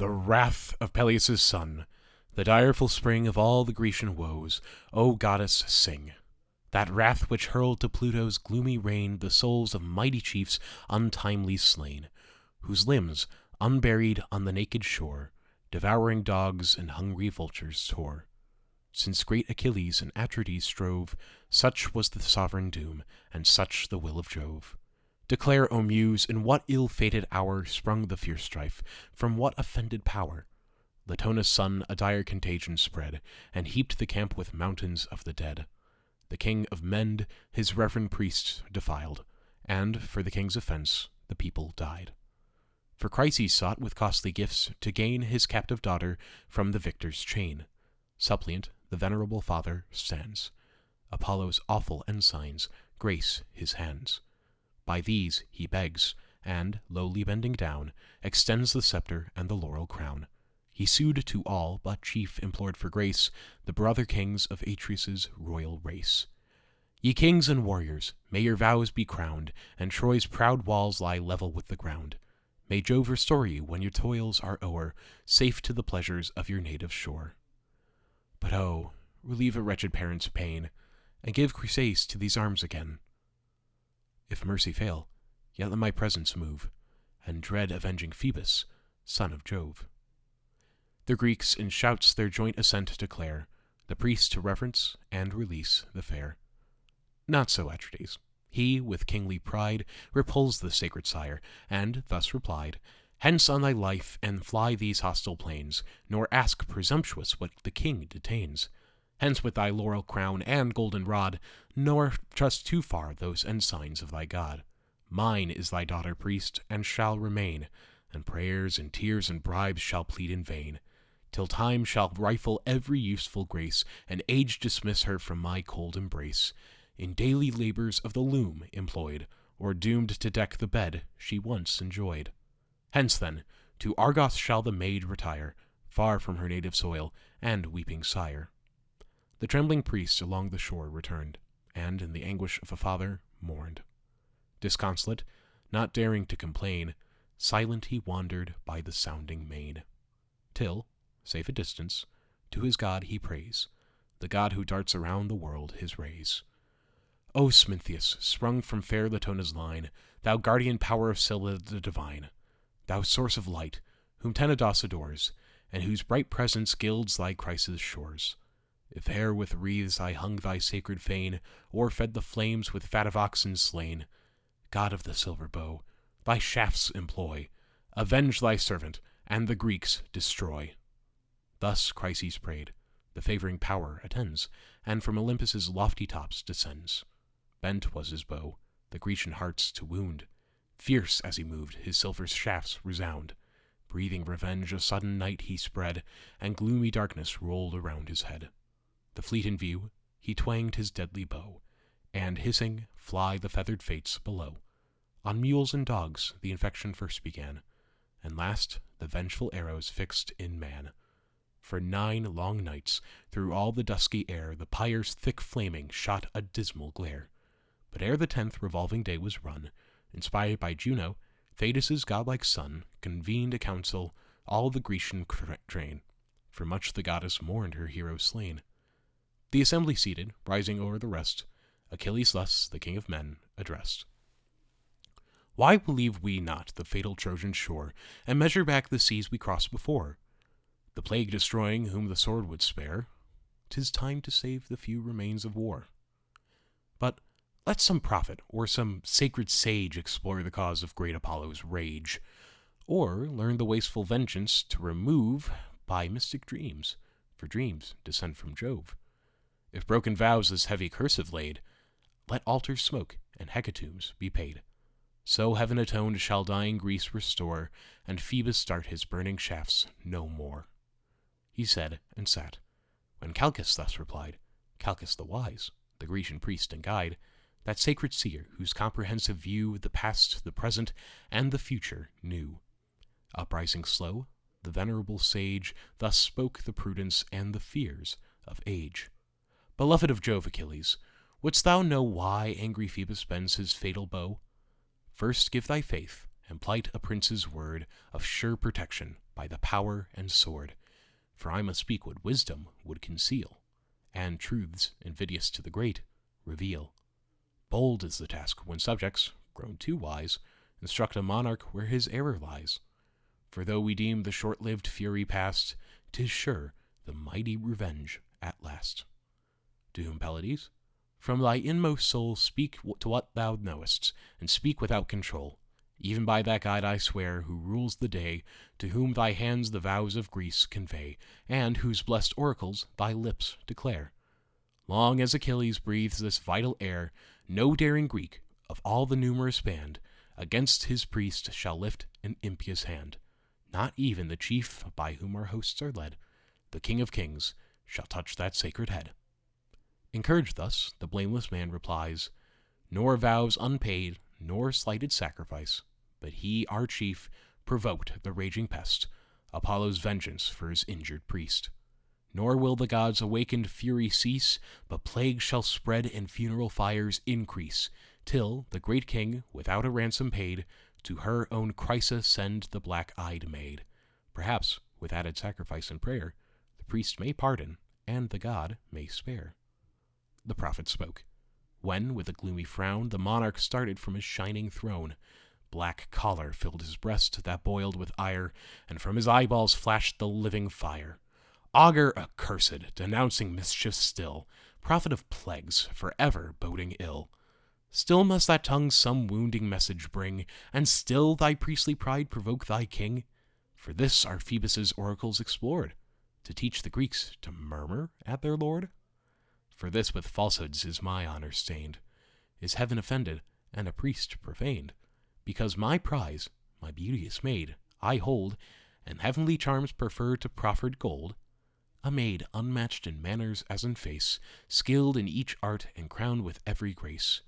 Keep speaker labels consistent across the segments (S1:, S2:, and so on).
S1: The wrath of Peleus' son, the direful spring of all the Grecian woes, O goddess, sing. That wrath which hurled to Pluto's gloomy reign the souls of mighty chiefs untimely slain, whose limbs, unburied on the naked shore, devouring dogs and hungry vultures tore. Since great Achilles and Atrides strove, such was the sovereign doom, and such the will of Jove. Declare, O Muse, in what ill-fated hour sprung the fierce strife, from what offended power? Latona's son a dire contagion spread, and heaped the camp with mountains of the dead. The king of Mend his reverend priests defiled, and for the king's offense the people died. For Chryses sought with costly gifts to gain his captive daughter from the victor's chain. Suppliant the venerable father stands. Apollo's awful ensigns grace his hands. By these he begs, and, lowly bending down, extends the scepter and the laurel crown. He sued to all, but chief implored for grace, the brother kings of Atreus' royal race. Ye kings and warriors, may your vows be crowned, and Troy's proud walls lie level with the ground. May Jove restore you when your toils are o'er, safe to the pleasures of your native shore. But oh, relieve a wretched parent's pain, and give Chryses to these arms again. If mercy fail, yet let my presence move, and dread avenging Phoebus, son of Jove. The Greeks in shouts their joint assent declare, the priests to reverence and release the fair. Not so Atrides. He, with kingly pride, repulsed the sacred sire, and thus replied, Hence on thy life, and fly these hostile plains, nor ask presumptuous what the king detains. Hence with thy laurel crown and golden rod, nor trust too far those ensigns of thy god. Mine is thy daughter, priest, and shall remain, and prayers and tears and bribes shall plead in vain, till time shall rifle every useful grace, and age dismiss her from my cold embrace, in daily labors of the loom employed, or doomed to deck the bed she once enjoyed. Hence, then, to Argos shall the maid retire, far from her native soil and weeping sire. The trembling priest along the shore returned, and in the anguish of a father mourned. Disconsolate, not daring to complain, silent he wandered by the sounding main, till, safe a distance, to his god he prays, the god who darts around the world his rays. O Smintheus, sprung from fair Latona's line, thou guardian power of Scylla the divine, thou source of light, whom Tenedos adores, and whose bright presence gilds thy Chrysa's shores. If e'er with wreaths I hung thy sacred fane, or fed the flames with fat of oxen slain, God of the silver bow, thy shafts employ, avenge thy servant, and the Greeks destroy. Thus Chryses prayed, the favoring power attends, and from Olympus's lofty tops descends. Bent was his bow, the Grecian hearts to wound. Fierce as he moved, his silver shafts resound. Breathing revenge, a sudden night he spread, and gloomy darkness rolled around his head. The fleet in view, he twanged his deadly bow, and hissing, fly the feathered fates below. On mules and dogs the infection first began, and last the vengeful arrows fixed in man. For 9 long nights, through all the dusky air, the pyre's thick flaming shot a dismal glare. But ere the 10th revolving day was run, inspired by Juno, Thetis' godlike son convened a council, all the Grecian train, for much the goddess mourned her hero slain. The assembly seated, rising o'er the rest, Achilles thus, the king of men, addressed. Why believe we not the fatal Trojan shore, and measure back the seas we crossed before? The plague destroying whom the sword would spare, 'tis time to save the few remains of war. But let some prophet or some sacred sage explore the cause of great Apollo's rage, or learn the wasteful vengeance to remove by mystic dreams, for dreams descend from Jove. If broken vows this heavy curse have laid, let altars smoke and hecatombs be paid. So heaven atoned shall dying Greece restore, and Phoebus start his burning shafts no more. He said and sat, when Calchas thus replied, Calchas the wise, the Grecian priest and guide, that sacred seer whose comprehensive view the past, the present, and the future knew. Uprising slow, the venerable sage thus spoke the prudence and the fears of age. Beloved of Jove, Achilles, wouldst thou know why angry Phoebus bends his fatal bow? First give thy faith, and plight a prince's word of sure protection by the power and sword. For I must speak what wisdom would conceal, and truths invidious to the great reveal. Bold is the task when subjects, grown too wise, instruct a monarch where his error lies. For though we deem the short-lived fury past, 'tis sure the mighty revenge at last. To whom Pelides, from thy inmost soul speak to what thou knowest, and speak without control. Even by that guide I swear, who rules the day, to whom thy hands the vows of Greece convey, and whose blessed oracles thy lips declare. Long as Achilles breathes this vital air, no daring Greek, of all the numerous band, against his priest shall lift an impious hand. Not even the chief by whom our hosts are led, the King of Kings, shall touch that sacred head. Encouraged thus, the blameless man replies, nor vows unpaid, nor slighted sacrifice, but he, our chief, provoked the raging pest, Apollo's vengeance for his injured priest. Nor will the gods' awakened fury cease, but plagues shall spread and funeral fires increase, till the great king, without a ransom paid, to her own Chrysa send the black-eyed maid. Perhaps, with added sacrifice and prayer, the priest may pardon, and the god may spare. The prophet spoke, when, with a gloomy frown, the monarch started from his shining throne. Black choler filled his breast that boiled with ire, and from his eyeballs flashed the living fire. Augur accursed, denouncing mischief still, prophet of plagues, forever boding ill. Still must that tongue some wounding message bring, and still thy priestly pride provoke thy king? For this are Phoebus's oracles explored, to teach the Greeks to murmur at their lord? For this with falsehoods is my honor stained, is heaven offended, and a priest profaned, because my prize, my beauteous maid, I hold, and heavenly charms prefer to proffered gold, a maid unmatched in manners as in face, skilled in each art and crowned with every grace.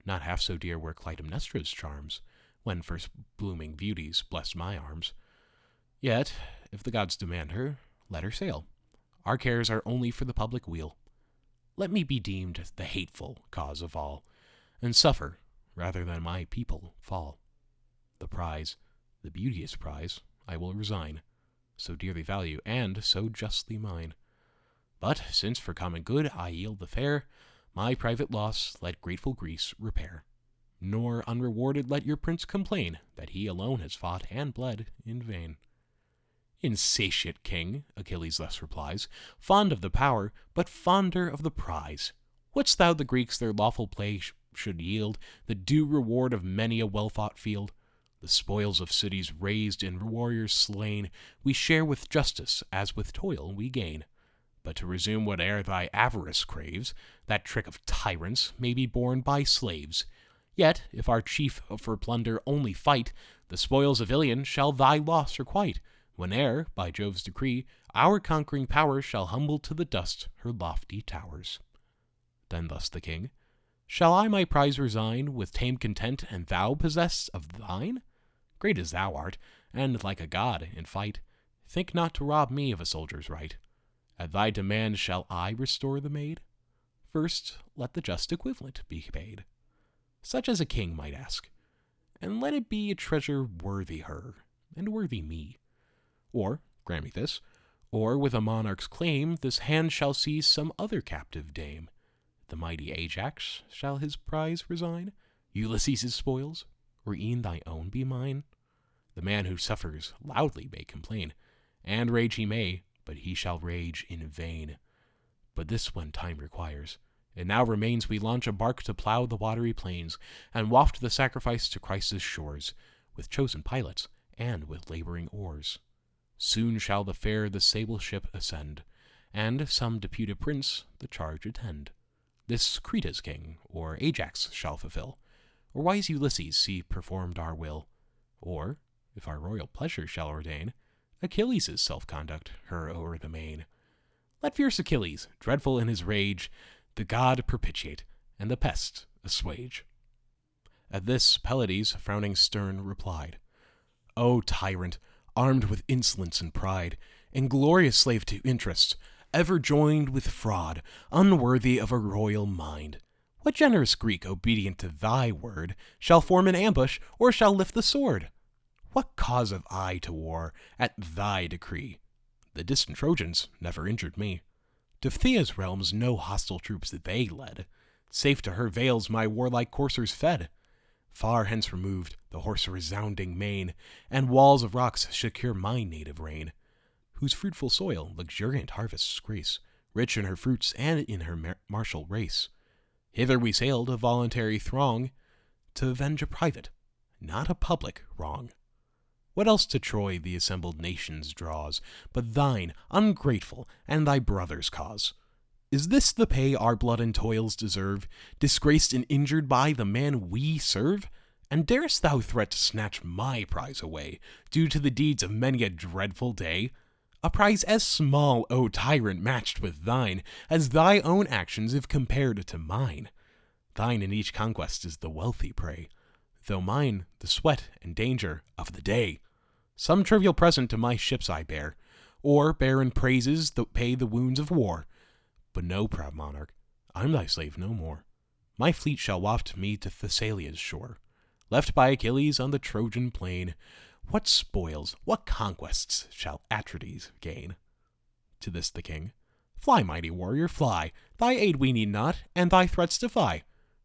S1: Not half so dear were Clytemnestra's charms, when first blooming beauties blessed my arms. Yet, if the gods demand her, let her sail. Our cares are only for the public weal. Let me be deemed the hateful cause of all, and suffer rather than my people fall. The prize, the beauteous prize, I will resign, so dearly value and so justly mine. But since for common good I yield the fair, my private loss let grateful Greece repair. Nor unrewarded let your prince complain that he alone has fought and bled in vain. Insatiate king, Achilles thus replies, fond of the power, but fonder of the prize. Wouldst thou the Greeks their lawful play should yield, the due reward of many a well-fought field? The spoils of cities razed and warriors slain, we share with justice as with toil we gain. But to resume whate'er thy avarice craves, that trick of tyrants may be borne by slaves. Yet, if our chief for plunder only fight, the spoils of Iliad shall thy loss requite, whene'er, by Jove's decree, our conquering power shall humble to the dust her lofty towers. Then thus the king, shall I my prize resign, with tame content, and thou possess of thine? Great as thou art, and like a god in fight, think not to rob me of a soldier's right. At thy demand shall I restore the maid? First, let the just equivalent be paid, such as a king might ask, and let it be a treasure worthy her, and worthy me. Or, grant me this, or with a monarch's claim, this hand shall seize some other captive dame. The mighty Ajax shall his prize resign, Ulysses his spoils, or e'en thy own be mine? The man who suffers loudly may complain, and rage he may, but he shall rage in vain. But this when time requires. It now remains we launch a bark to plow the watery plains, and waft the sacrifice to Chrysa's shores, with chosen pilots, and with laboring oars. Soon shall the sable ship ascend, and some deputed prince the charge attend. This Creta's king, or Ajax, shall fulfill, or wise Ulysses see performed our will, or, if our royal pleasure shall ordain, Achilles' self-conduct her o'er the main. Let fierce Achilles, dreadful in his rage, the god propitiate, and the pest assuage. At this Pelides, frowning stern, replied, O tyrant, armed with insolence and pride, inglorious slave to interest, ever joined with fraud, unworthy of a royal mind, what generous Greek, obedient to thy word, shall form an ambush, or shall lift the sword? What cause have I to war at thy decree? The distant Trojans never injured me. To Phthia's realms no hostile troops they led. Safe to her vales my warlike coursers fed. Far hence removed, the horse resounding mane, and walls of rocks secure my native reign, whose fruitful soil luxuriant harvests grace, rich in her fruits and in her martial race. Hither we sailed, a voluntary throng, to avenge a private, not a public, wrong. What else to Troy the assembled nations draws, but thine, ungrateful, and thy brother's cause? Is this the pay our blood and toils deserve, disgraced and injured by the man we serve? And darest thou threat to snatch my prize away, due to the deeds of many a dreadful day? A prize as small, O tyrant, matched with thine, as thy own actions if compared to mine. Thine in each conquest is the wealthy prey, though mine the sweat and danger of the day. Some trivial present to my ships I bear, or barren praises that pay the wounds of war. But no, proud monarch, I'm thy slave no more. My fleet shall waft me to Thessalia's shore. Left by Achilles on the Trojan plain, what spoils, what conquests shall Atrides gain? To this the king, fly, mighty warrior, fly. Thy aid we need not, and thy threats defy.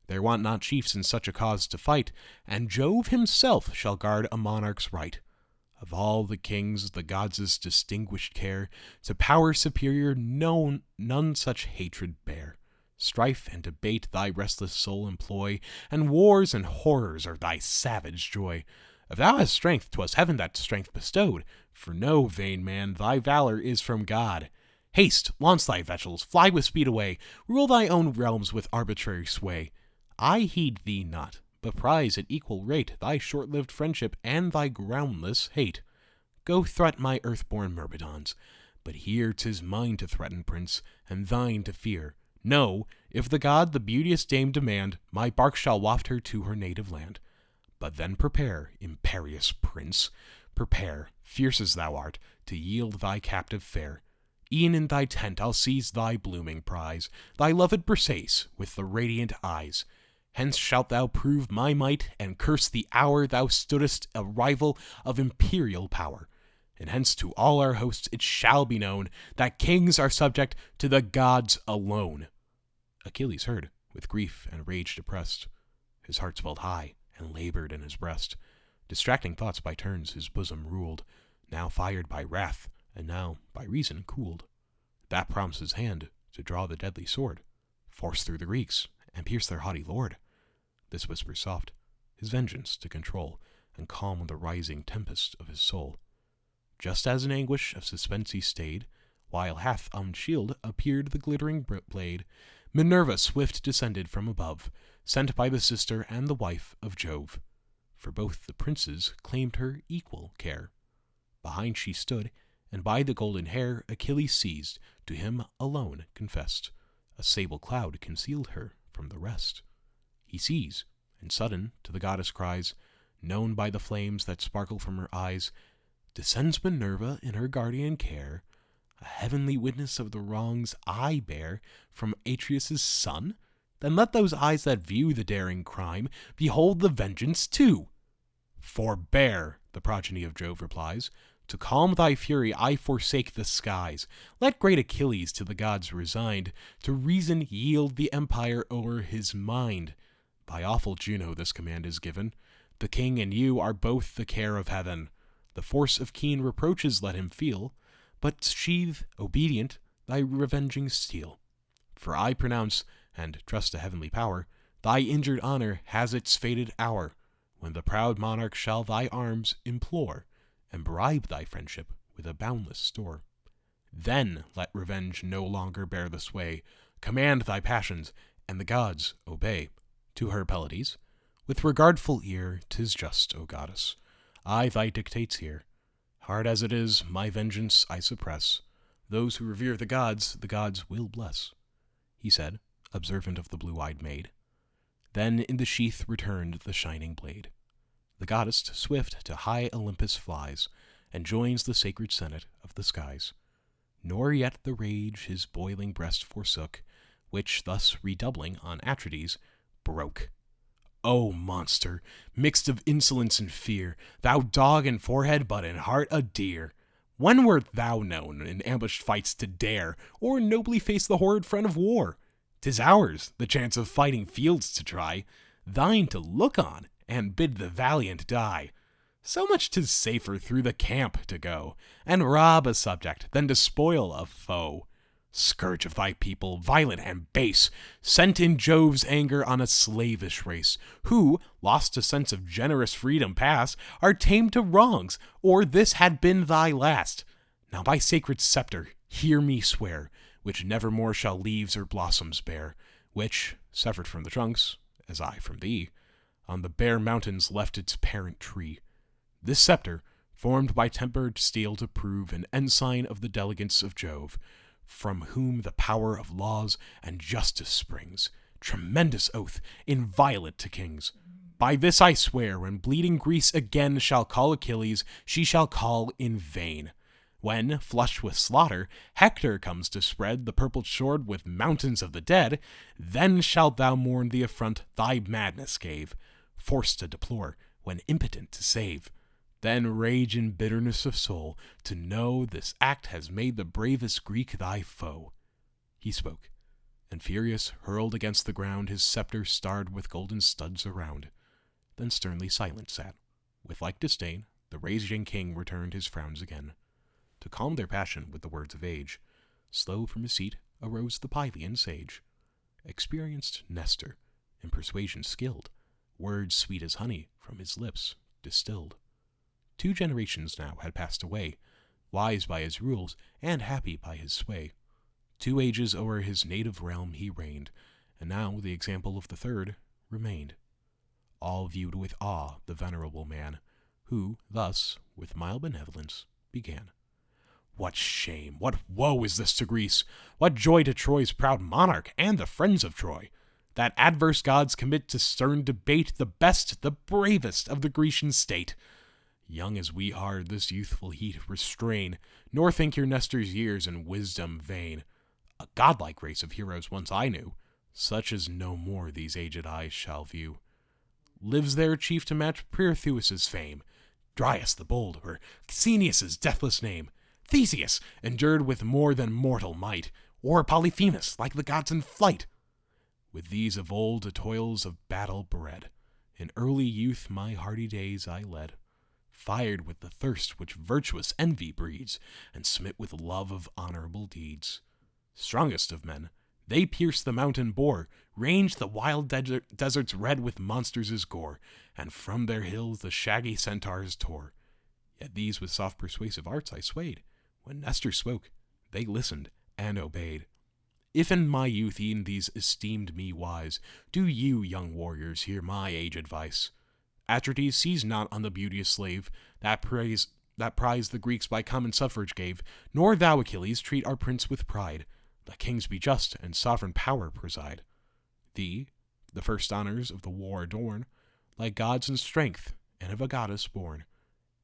S1: There want not chiefs in such a cause to fight, and Jove himself shall guard a monarch's right. Of all the kings, the gods' distinguished care, to power superior none such hatred bear. Strife and debate thy restless soul employ, and wars and horrors are thy savage joy. If thou hast strength, 'twas heaven that strength bestowed, for no vain man, thy valor is from God. Haste, launch thy vessels, fly with speed away, rule thy own realms with arbitrary sway. I heed thee not, but prize at equal rate thy short-lived friendship and thy groundless hate. Go threat my earth-born Myrmidons, but here 'tis mine to threaten, prince, and thine to fear. No, if the god the beauteous dame demand, my bark shall waft her to her native land. But then prepare, imperious prince, prepare, fierce as thou art, to yield thy captive fair. E'en in thy tent I'll seize thy blooming prize, thy loved Briseis with the radiant eyes. Hence shalt thou prove my might, and curse the hour thou stoodest a rival of imperial power. And hence to all our hosts it shall be known that kings are subject to the gods alone. Achilles heard, with grief and rage depressed. His heart swelled high, and labored in his breast. Distracting thoughts by turns his bosom ruled, now fired by wrath, and now by reason cooled. That prompts his hand to draw the deadly sword, force through the Greeks, and pierce their haughty lord. This whisper soft, his vengeance to control, and calm the rising tempest of his soul. Just as in anguish of suspense he stayed, while hath on shield appeared the glittering blade, Minerva swift descended from above, sent by the sister and the wife of Jove. For both the princes claimed her equal care. Behind she stood, and by the golden hair Achilles seized, to him alone confessed. A sable cloud concealed her from the rest. He sees, and sudden to the goddess cries, known by the flames that sparkle from her eyes, descends Minerva in her guardian care, a heavenly witness of the wrongs I bear from Atreus' son? Then let those eyes that view the daring crime behold the vengeance too. Forbear, the progeny of Jove replies, to calm thy fury I forsake the skies. Let great Achilles to the gods resigned, to reason yield the empire o'er his mind. By awful Juno this command is given, the king and you are both the care of heaven. The force of keen reproaches let him feel, but sheathe, obedient, thy revenging steel. For I pronounce, and trust to heavenly power, thy injured honor has its fated hour, when the proud monarch shall thy arms implore, and bribe thy friendship with a boundless store. Then let revenge no longer bear the sway, command thy passions, and the gods obey. To her, Pelides, with regardful ear, 'tis just, O goddess, I thy dictates hear. Hard as it is, my vengeance I suppress. Those who revere the gods will bless, he said, observant of the blue-eyed maid. Then in the sheath returned the shining blade. The goddess swift to high Olympus flies, and joins the sacred senate of the skies. Nor yet the rage his boiling breast forsook, which thus redoubling on Atrides broke. O monster, mixed of insolence and fear, thou dog in forehead but in heart a deer! When wert thou known in ambushed fights to dare, or nobly face the horrid front of war? 'Tis ours, the chance of fighting fields to try, thine to look on, and bid the valiant die. So much 'tis safer through the camp to go, and rob a subject, than to spoil a foe. Scourge of thy people, violent and base, sent in Jove's anger on a slavish race, who, lost to sense of generous freedom past, are tamed to wrongs, or this had been thy last. Now by sacred scepter, hear me swear, which nevermore shall leaves or blossoms bear, which, severed from the trunks, as I from thee, on the bare mountains left its parent tree. This scepter, formed by tempered steel to prove an ensign of the delegates of Jove, from whom the power of laws and justice springs, tremendous oath, inviolate to kings. By this I swear, when bleeding Greece again shall call Achilles, she shall call in vain. When, flushed with slaughter, Hector comes to spread the purple sword with mountains of the dead, then shalt thou mourn the affront thy madness gave, forced to deplore, when impotent to save. Then rage in bitterness of soul, to know this act has made the bravest Greek thy foe. He spoke, and furious hurled against the ground his scepter starred with golden studs around. Then sternly silent sat. With like disdain, the raging king returned his frowns again. To calm their passion with the words of age, slow from his seat arose the Pylian sage. Experienced Nestor, in persuasion skilled, words sweet as honey from his lips distilled. 2 generations now had passed away, wise by his rules and happy by his sway. 2 ages o'er his native realm he reigned, and now the example of the 3rd remained. All viewed with awe the venerable man, who thus, with mild benevolence, began. What shame, what woe is this to Greece? What joy to Troy's proud monarch and the friends of Troy, that adverse gods commit to stern debate the best, the bravest of the Grecian state? Young as we are, this youthful heat restrain, nor think your Nestor's years and wisdom vain. A godlike race of heroes once I knew, such as no more these aged eyes shall view. Lives there a chief to match Pirithous' fame, Dryas the bold, or Xenius' deathless name, Theseus, endured with more than mortal might, or Polyphemus, like the gods in flight? With these of old the toils of battle bred, in early youth my hardy days I led, fired with the thirst which virtuous envy breeds, and smit with love of honorable deeds. Strongest of men, they pierced the mountain boar, ranged the wild deserts red with monsters' gore, and from their hills the shaggy centaurs tore. Yet these with soft persuasive arts I swayed. When Nestor spoke, they listened and obeyed. If in my youth e'en these esteemed me wise, do you, young warriors, hear my age advice. Atrides seized not on the beauteous slave that prize the Greeks by common suffrage gave, nor thou, Achilles, treat our prince with pride. Let kings be just, and sovereign power preside. Thee, the first honors of the war adorn, like gods in strength, and of a goddess born.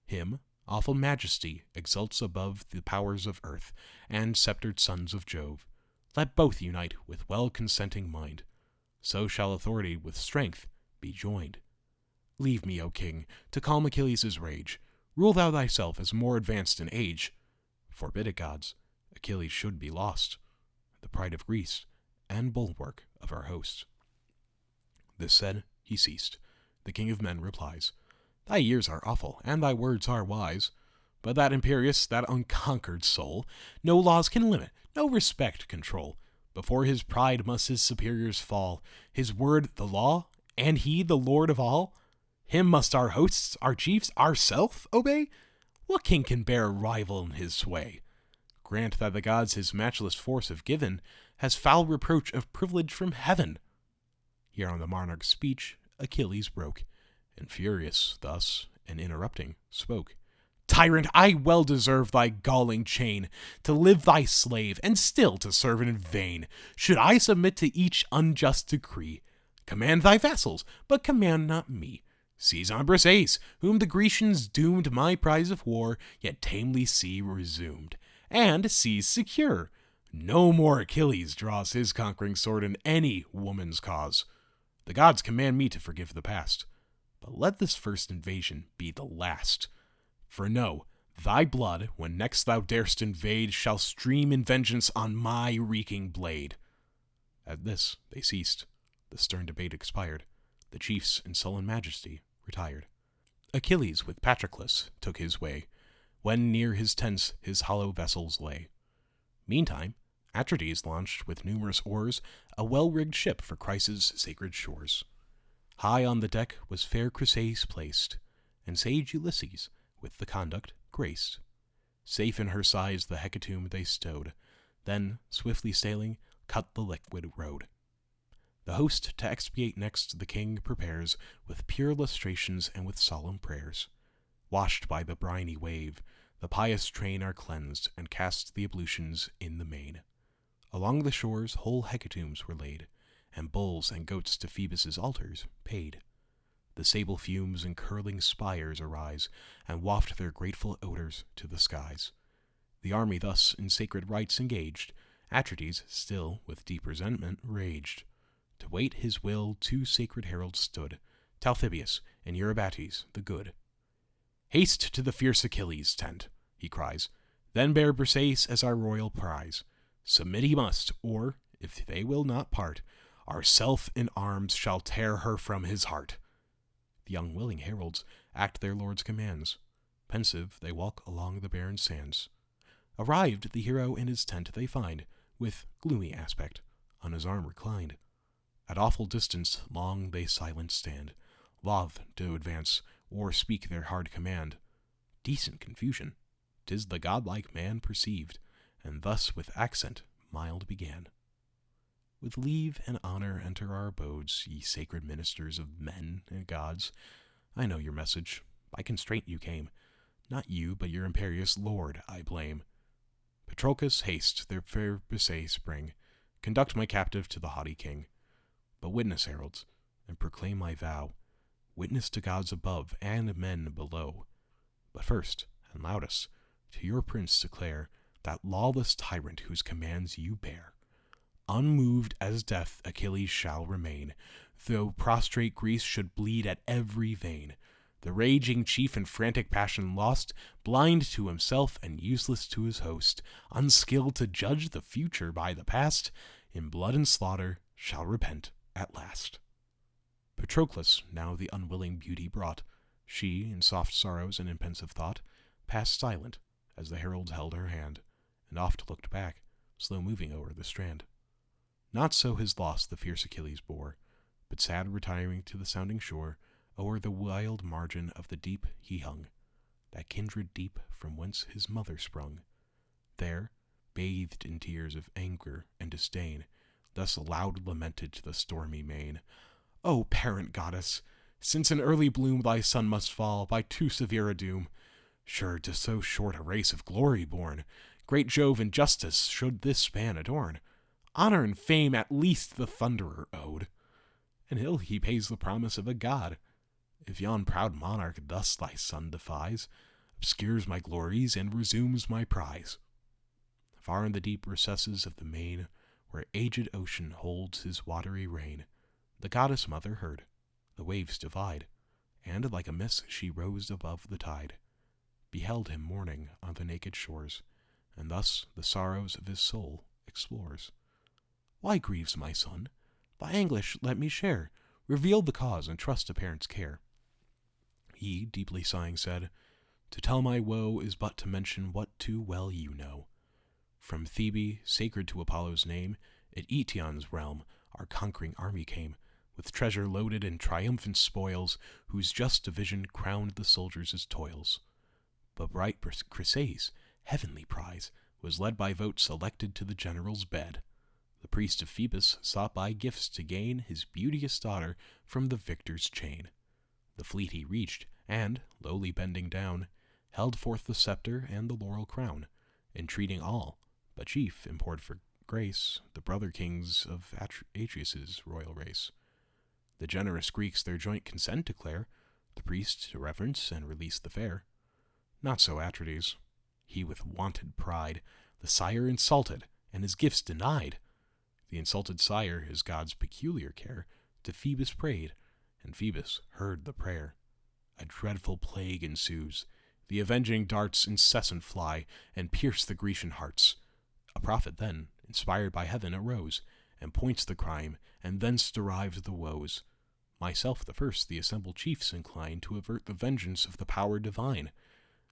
S1: Him, awful majesty exalts above the powers of earth, and sceptered sons of Jove. Let both unite with well-consenting mind. So shall authority with strength be joined. Leave me, O king, to calm Achilles' rage. Rule thou thyself as more advanced in age. Forbid it, gods, Achilles should be lost, the pride of Greece, and bulwark of our host. This said, he ceased. The king of men replies, Thy years are awful, and thy words are wise. But that imperious, that unconquered soul, no laws can limit, no respect control. Before his pride must his superiors fall, his word the law, and he the lord of all. Him must our hosts, our chiefs, ourself obey? What king can bear a rival in his sway? Grant that the gods his matchless force have given has foul reproach of privilege from heaven. Here on the monarch's speech Achilles broke, and furious thus, and interrupting, spoke. Tyrant, I well deserve thy galling chain, to live thy slave, and still to serve in vain. Should I submit to each unjust decree? Command thy vassals, but command not me. Seize on Briseis, whom the Grecians doomed my prize of war, yet tamely see resumed, and seize secure. No more Achilles draws his conquering sword in any woman's cause. The gods command me to forgive the past, but let this first invasion be the last. For know, thy blood, when next thou darest invade, shall stream in vengeance on my reeking blade. At this they ceased. The stern debate expired. The chiefs in sullen majesty retired. Achilles with Patroclus took his way, when near his tents his hollow vessels lay. Meantime, Atrides launched with numerous oars a well-rigged ship for Chrysa's sacred shores. High on the deck was fair Chryseis placed, and sage Ulysses with the conduct graced. Safe in her sides the hecatomb they stowed, then, swiftly sailing, cut the liquid road. The host to expiate next the king prepares, with pure lustrations and with solemn prayers. Washed by the briny wave, the pious train are cleansed, and cast the ablutions in the main. Along the shores whole hecatombs were laid, and bulls and goats to Phoebus' altars paid. The sable fumes and curling spires arise, and waft their grateful odors to the skies. The army thus in sacred rites engaged, Atrides still with deep resentment raged. To wait his will 2 sacred heralds stood, Talthybius and Eurybates the good. Haste to the fierce Achilles' tent, he cries, then bear Briseis as our royal prize. Submit he must, or, if they will not part, ourself in arms shall tear her from his heart. The unwilling heralds act their lord's commands. Pensive they walk along the barren sands. Arrived the hero in his tent they find, with gloomy aspect, on his arm reclined. At awful distance long they silent stand, loth to advance or speak their hard command. Decent confusion, 'tis the godlike man perceived, and thus with accent mild began. With leave and honor enter our abodes, ye sacred ministers of men and gods. I know your message, by constraint you came, not you but your imperious lord I blame. Patroclus haste their fair Briseis bring, conduct my captive to the haughty king. But witness, heralds, and proclaim my vow, witness to gods above and men below. But first, and loudest, to your prince declare that lawless tyrant whose commands you bear. Unmoved as death Achilles shall remain, though prostrate Greece should bleed at every vein. The raging chief in frantic passion lost, blind to himself and useless to his host, unskilled to judge the future by the past, in blood and slaughter shall repent at last. Patroclus now the unwilling beauty brought. She, in soft sorrows and in pensive thought, passed silent as the heralds held her hand, and oft looked back, slow moving o'er the strand. Not so his loss the fierce Achilles bore, but sad retiring to the sounding shore, o'er the wild margin of the deep he hung, that kindred deep from whence his mother sprung. There, bathed in tears of anger and disdain, thus aloud lamented to the stormy main, O parent goddess, since in early bloom thy son must fall by too severe a doom, sure to so short a race of glory born, great Jove in justice should this span adorn. Honor and fame at least the thunderer owed, and ill he pays the promise of a god, if yon proud monarch thus thy son defies, obscures my glories, and resumes my prize. Far in the deep recesses of the main, where aged ocean holds his watery reign, the goddess mother heard the waves divide, and like a mist she rose above the tide, beheld him mourning on the naked shores, and thus the sorrows of his soul explores. Why grieves my son? Thy anguish let me share. Reveal the cause, and trust a parent's care. He, deeply sighing, said, To tell my woe is but to mention what too well you know. From Thebe, sacred to Apollo's name, at Eetion's realm, our conquering army came, with treasure loaded and triumphant spoils, whose just division crowned the soldiers' toils. But bright Chryseis, heavenly prize, was led by votes elected to the general's bed. The priest of Phoebus sought by gifts to gain his beauteous daughter from the victor's chain. The fleet he reached, and, lowly bending down, held forth the scepter and the laurel crown, entreating all, but chief implored for grace, the brother kings of Atreus' royal race. The generous Greeks their joint consent declare, the priest to reverence and release the fair. Not so Atrides. He with wanton pride the sire insulted, and his gifts denied. The insulted sire, his god's peculiar care, to Phoebus prayed, and Phoebus heard the prayer. A dreadful plague ensues. The avenging darts incessant fly, and pierce the Grecian hearts. A prophet then, inspired by heaven, arose, and points the crime, and thence derives the woes. Myself the first the assembled chiefs inclined to avert the vengeance of the power divine.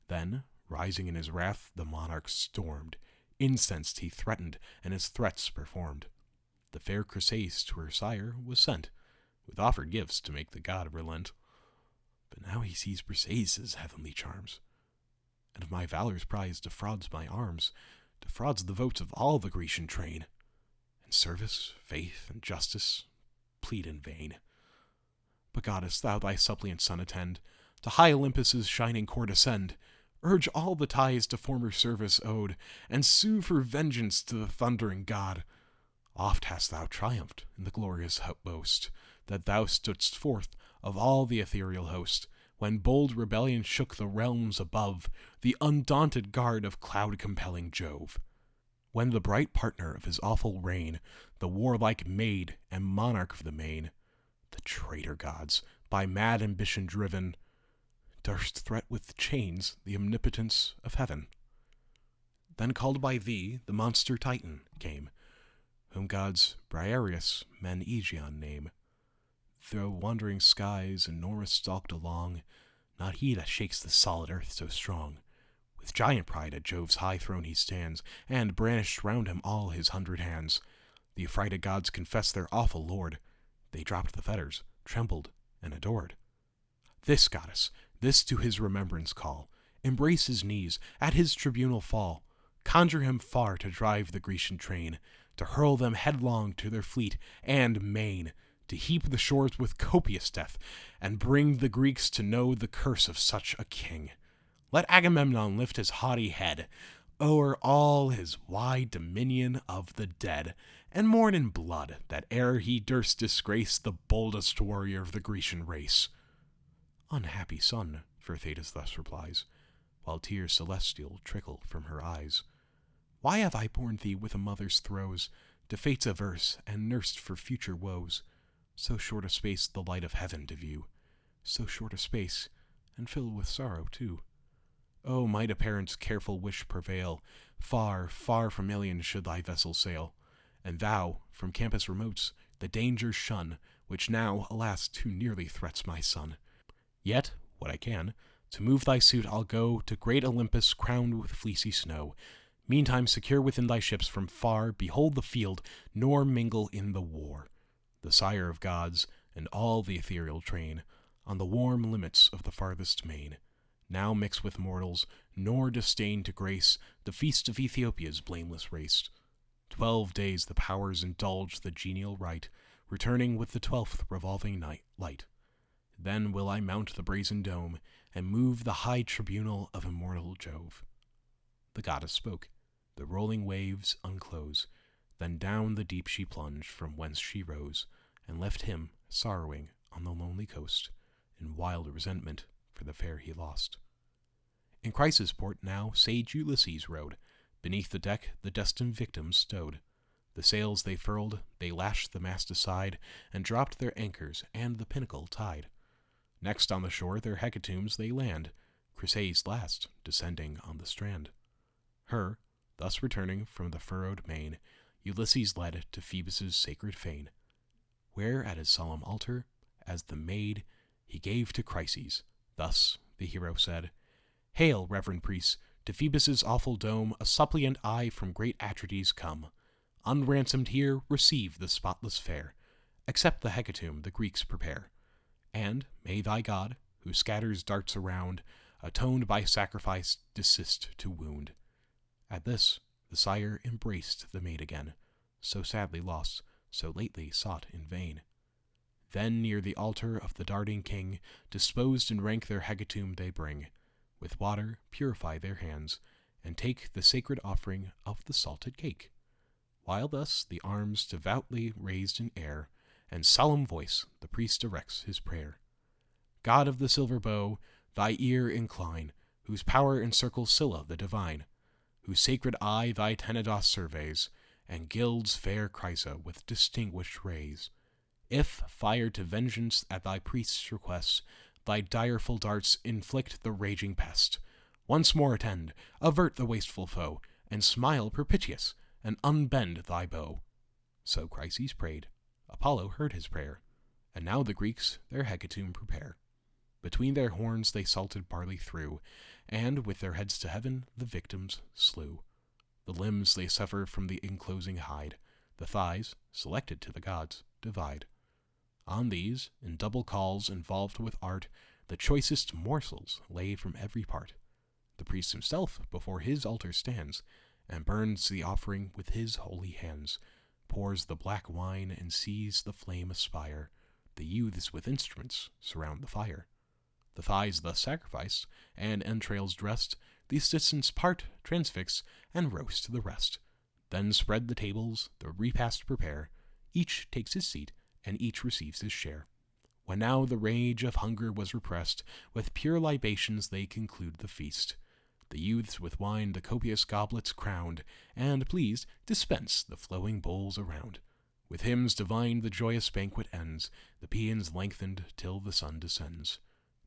S1: Then, rising in his wrath, the monarch stormed. Incensed he threatened, and his threats performed. The fair Chryseis to her sire was sent, with offered gifts to make the god relent. But now he sees Briseis' heavenly charms, and of my valor's prize defrauds my arms, defrauds the votes of all the Grecian train, and service, faith, and justice plead in vain. But goddess, thou thy suppliant son attend, to high Olympus' shining court ascend, urge all the ties to former service owed, and sue for vengeance to the thundering god. Oft hast thou triumphed in the glorious boast that thou stoodst forth of all the ethereal host, when bold rebellion shook the realms above, the undaunted guard of cloud-compelling Jove. When the bright partner of his awful reign, the warlike maid and monarch of the main, the traitor gods, by mad ambition driven, durst threat with chains the omnipotence of heaven. Then called by thee, the monster Titan came, whom gods Briareus men Aegeon name. Through wandering skies enormous stalked along, not he that shakes the solid earth so strong. With giant pride at Jove's high throne he stands, and brandished round him all his 100 hands. The affrighted gods confessed their awful lord. They dropped the fetters, trembled, and adored. This goddess, this to his remembrance call, embrace his knees, at his tribunal fall, conjure him far to drive the Grecian train, to hurl them headlong to their fleet and main, to heap the shores with copious death, and bring the Greeks to know the curse of such a king. Let Agamemnon lift his haughty head o'er all his wide dominion of the dead, and mourn in blood that ere he durst disgrace the boldest warrior of the Grecian race. Unhappy son, fair Thetis thus replies, while tears celestial trickle from her eyes. Why have I borne thee with a mother's throes, to fates averse, and nursed for future woes? So short a space the light of heaven to view, so short a space, and filled with sorrow too. O might a parent's careful wish prevail, far, far from Ilion should thy vessel sail, and thou, from campus remotes, the dangers shun, which now, alas, too nearly threats my son. Yet, what I can, to move thy suit I'll go to great Olympus crowned with fleecy snow. Meantime, secure within thy ships from far, behold the field, nor mingle in the war. The sire of gods, and all the ethereal train, on the warm limits of the farthest main, now mix with mortals, nor disdain to grace the feast of Ethiopia's blameless race. 12 days the powers indulge the genial rite, returning with the 12th revolving light. Then will I mount the brazen dome, and move the high tribunal of immortal Jove. The goddess spoke. The rolling waves unclose. Then down the deep she plunged, from whence she rose, and left him sorrowing on the lonely coast, in wild resentment for the fair he lost. In Chrysa's port now sage Ulysses rode. Beneath the deck the destined victims stowed. The sails they furled, they lashed the mast aside, and dropped their anchors, and the pinnacle tied. Next on the shore their hecatombs they land, Chryseis last, descending on the strand. Her, thus returning from the furrowed main, Ulysses led to Phoebus' sacred fane, where at his solemn altar, as the maid, he gave to Chryses. Thus the hero said, Hail, reverend priests, to Phoebus' awful dome a suppliant I from great Atrides come. Unransomed here, receive the spotless fair. Accept the hecatomb the Greeks prepare. And may thy God, who scatters darts around, atoned by sacrifice, desist to wound. At this, the sire embraced the maid again, so sadly lost, so lately sought in vain. Then near the altar of the darting king, disposed in rank their hecatomb they bring. With water purify their hands, and take the sacred offering of the salted cake. While thus the arms devoutly raised in air, and solemn voice the priest directs his prayer. God of the silver bow, thy ear incline, whose power encircles Scylla the divine, whose sacred eye thy Tenedos surveys, and gilds fair Chrysa with distinguished rays. If, fired to vengeance at thy priest's request, thy direful darts inflict the raging pest, once more attend, avert the wasteful foe, and smile propitious, and unbend thy bow. So Chryses prayed. Apollo heard his prayer, and now the Greeks their hecatomb prepare. Between their horns they salted barley threw, and with their heads to heaven the victims slew. The limbs they sever from the enclosing hide, the thighs, selected to the gods, divide. On these, in double calls involved with art, the choicest morsels lay from every part. The priest himself before his altar stands, and burns the offering with his holy hands, pours the black wine and sees the flame aspire. The youths with instruments surround the fire. The thighs thus sacrificed, and entrails dressed, the assistants part, transfix, and roast the rest. Then spread the tables, the repast prepare, each takes his seat, and each receives his share. When now the rage of hunger was repressed, with pure libations they conclude the feast. The youths with wine the copious goblets crowned, and, pleased, dispense the flowing bowls around. With hymns divine the joyous banquet ends, the paeans lengthened till the sun descends.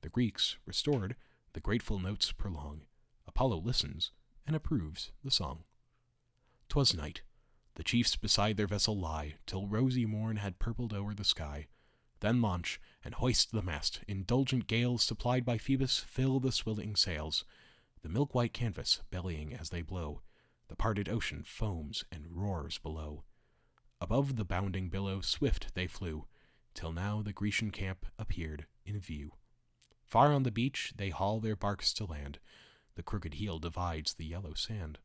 S1: The Greeks, restored, the grateful notes prolong. Apollo listens, and approves the song. 'Twas night. The chiefs beside their vessel lie, till rosy morn had purpled o'er the sky. Then launch, and hoist the mast. Indulgent gales, supplied by Phoebus, fill the swilling sails. The milk-white canvas, bellying as they blow, the parted ocean foams and roars below. Above the bounding billow swift they flew, till now the Grecian camp appeared in view. Far on the beach they haul their barks to land. The crooked heel divides the yellow sand.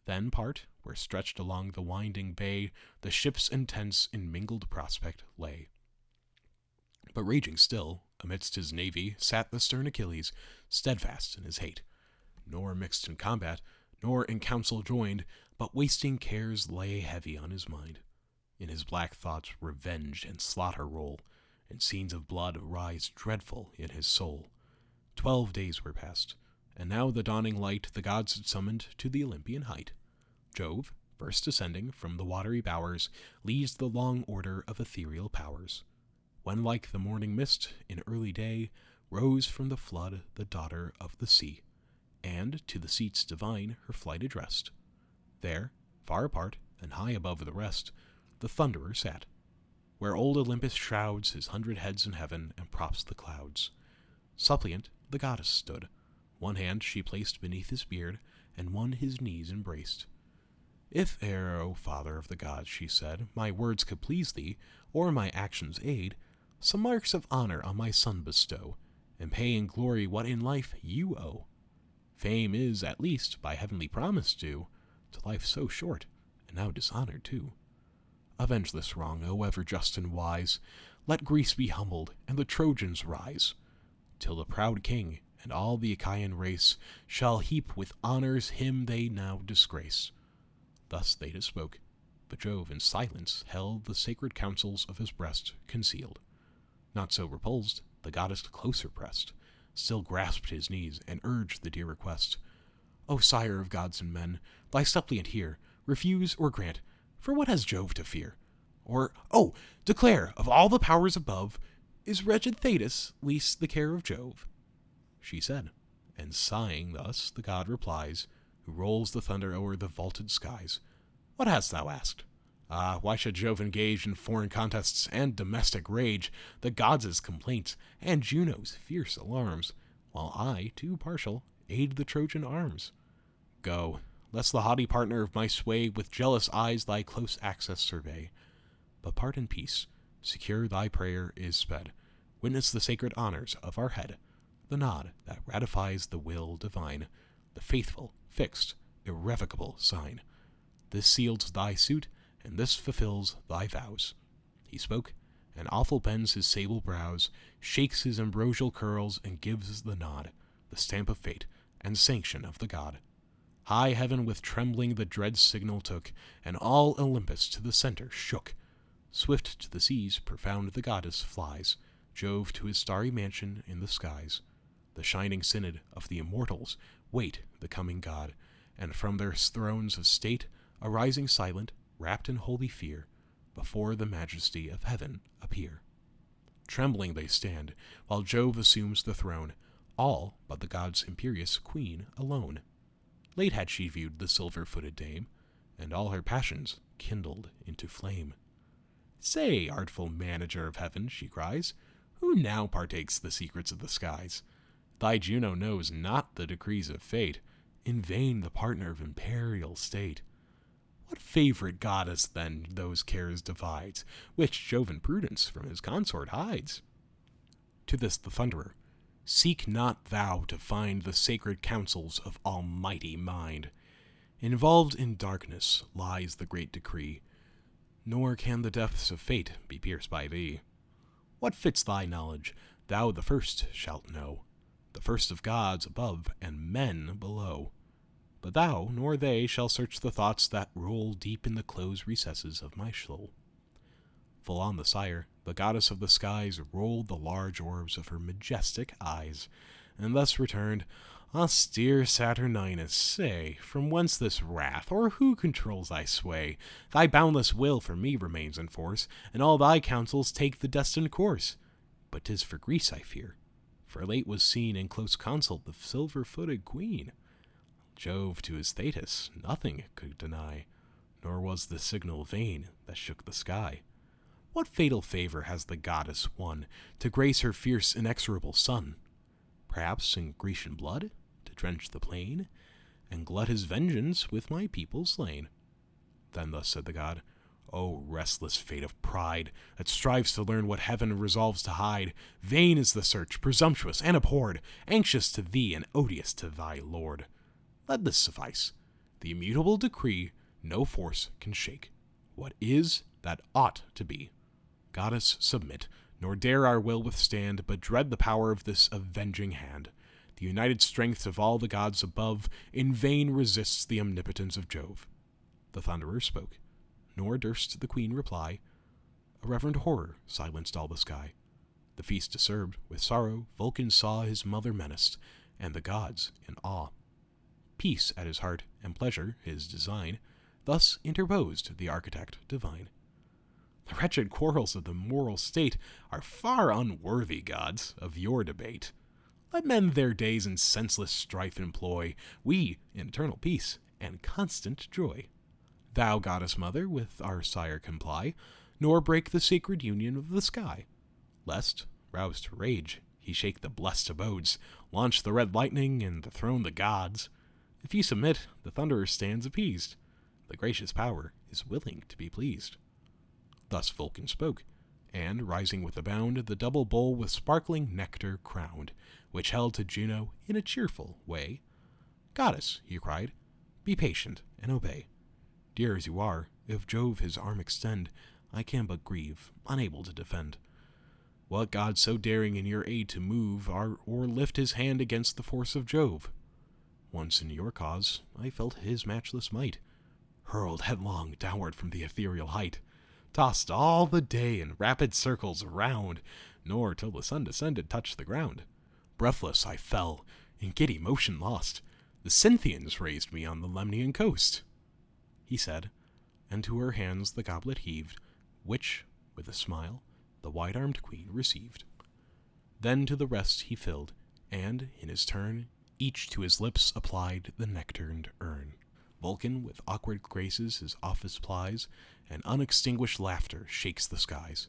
S1: Then part, where stretched along the winding bay, the ships and tents in mingled prospect lay. But raging still, amidst his navy, sat the stern Achilles, steadfast in his hate. Nor mixed in combat, nor in council joined, but wasting cares lay heavy on his mind. In his black thoughts revenge and slaughter roll, and scenes of blood rise dreadful in his soul. 12 days were past, and now the dawning light the gods had summoned to the Olympian height. Jove, first descending from the watery bowers, leads the long order of ethereal powers. When like the morning mist in early day, rose from the flood the daughter of the sea, and to the seats divine her flight addressed. There, far apart and high above the rest, the Thunderer sat, where old Olympus shrouds his 100 heads in heaven and props the clouds. Suppliant the goddess stood. One hand she placed beneath his beard, and one his knees embraced. If e'er, O father of the gods, she said, my words could please thee, or my actions aid, some marks of honor on my son bestow, and pay in glory what in life you owe. Fame is, at least, by heavenly promise due, to life so short, and now dishonored too. Avenge this wrong, O ever just and wise. Let Greece be humbled, and the Trojans rise, till the proud king and all the Achaean race shall heap with honors him they now disgrace. Thus they spoke, but Jove in silence held the sacred counsels of his breast concealed. Not so repulsed, the goddess closer pressed, still grasped his knees, and urged the dear request. O sire of gods and men, thy suppliant hear, refuse or grant, for what has Jove to fear? Or, declare, of all the powers above, is wretched Thetis least the care of Jove? She said, and sighing thus, the god replies, who rolls the thunder o'er the vaulted skies. What hast thou asked? Why should Jove engage in foreign contests and domestic rage, the gods' complaints, and Juno's fierce alarms, while I, too partial, aid the Trojan arms? Go, lest the haughty partner of my sway with jealous eyes thy close access survey. But part in peace, secure thy prayer is sped. Witness the sacred honors of our head, the nod that ratifies the will divine, the faithful, fixed, irrevocable sign. This seals thy suit, and this fulfills thy vows. He spoke, and awful bends his sable brows, shakes his ambrosial curls, and gives the nod, the stamp of fate, and sanction of the god. High heaven with trembling the dread signal took, and all Olympus to the center shook. Swift to the seas profound the goddess flies, Jove to his starry mansion in the skies. The shining synod of the immortals wait the coming god, and from their thrones of state, arising silent, wrapped in holy fear, before the majesty of heaven appear. Trembling they stand, while Jove assumes the throne, all but the god's imperious queen alone. Late had she viewed the silver-footed dame, and all her passions kindled into flame. "Say, artful manager of heaven," she cries, "who now partakes the secrets of the skies? Thy Juno knows not the decrees of fate, in vain the partner of imperial state. What favorite goddess then those cares divides, which Jove in prudence from his consort hides?" To this the Thunderer, "Seek not thou to find the sacred counsels of almighty mind. Involved in darkness lies the great decree, nor can the depths of fate be pierced by thee. What fits thy knowledge, thou the first shalt know, the first of gods above and men below. But thou nor they shall search the thoughts that roll deep in the closed recesses of my soul." Full on the sire, the goddess of the skies rolled the large orbs of her majestic eyes, and thus returned, "Austere Saturninus, say, from whence this wrath, or who controls thy sway? Thy boundless will for me remains in force, and all thy counsels take the destined course. But 'tis for Greece I fear, for late was seen in close consult the silver-footed queen. Jove to his Thetis nothing could deny, nor was the signal vain that shook the sky. What fatal favor has the goddess won to grace her fierce inexorable son? Perhaps in Grecian blood, to drench the plain, and glut his vengeance with my people slain." Then thus said the god, "O restless fate of pride, that strives to learn what heaven resolves to hide, vain is the search, presumptuous and abhorred, anxious to thee and odious to thy lord. Let this suffice. The immutable decree no force can shake. What is, that ought to be. Goddess, submit, nor dare our will withstand, but dread the power of this avenging hand. The united strength of all the gods above in vain resists the omnipotence of Jove." The Thunderer spoke, nor durst the queen reply. A reverent horror silenced all the sky. The feast disturbed, with sorrow Vulcan saw his mother menaced, and the gods in awe. Peace at his heart, and pleasure his design, thus interposed the architect divine. "The wretched quarrels of the moral state are far unworthy, gods, of your debate. Let men their days in senseless strife employ, we in eternal peace and constant joy. Thou, goddess mother, with our sire comply, nor break the sacred union of the sky, lest, roused to rage, he shake the blessed abodes, launch the red lightning, and dethrone the gods. If you submit, the Thunderer stands appeased. The gracious power is willing to be pleased." Thus Vulcan spoke, and, rising with a bound, the double bowl with sparkling nectar crowned, which held to Juno in a cheerful way. "Goddess," he cried, "be patient and obey. Dear as you are, if Jove his arm extend, I can but grieve, unable to defend. What god so daring in your aid to move, or lift his hand against the force of Jove? Once in your cause I felt his matchless might, hurled headlong downward from the ethereal height, tossed all the day in rapid circles round, nor till the sun descended touched the ground. Breathless I fell, in giddy motion lost. The Cynthians raised me on the Lemnian coast." He said, and to her hands the goblet heaved, which, with a smile, the wide-armed queen received. Then to the rest he filled, and, in his turn, each to his lips applied the nectarned urn. Vulcan with awkward graces his office plies, and unextinguished laughter shakes the skies.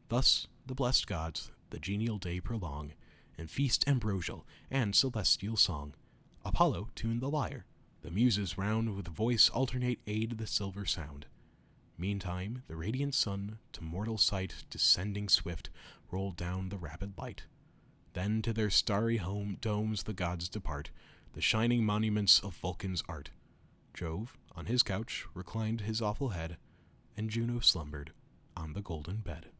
S1: Thus the blessed gods the genial day prolong, and feast ambrosial and celestial song. Apollo tuned the lyre, the muses round with voice alternate aid the silver sound. Meantime the radiant sun, to mortal sight descending swift, rolled down the rapid light. Then to their starry home domes the gods depart, the shining monuments of Vulcan's art. Jove, on his couch, reclined his awful head, and Juno slumbered on the golden bed.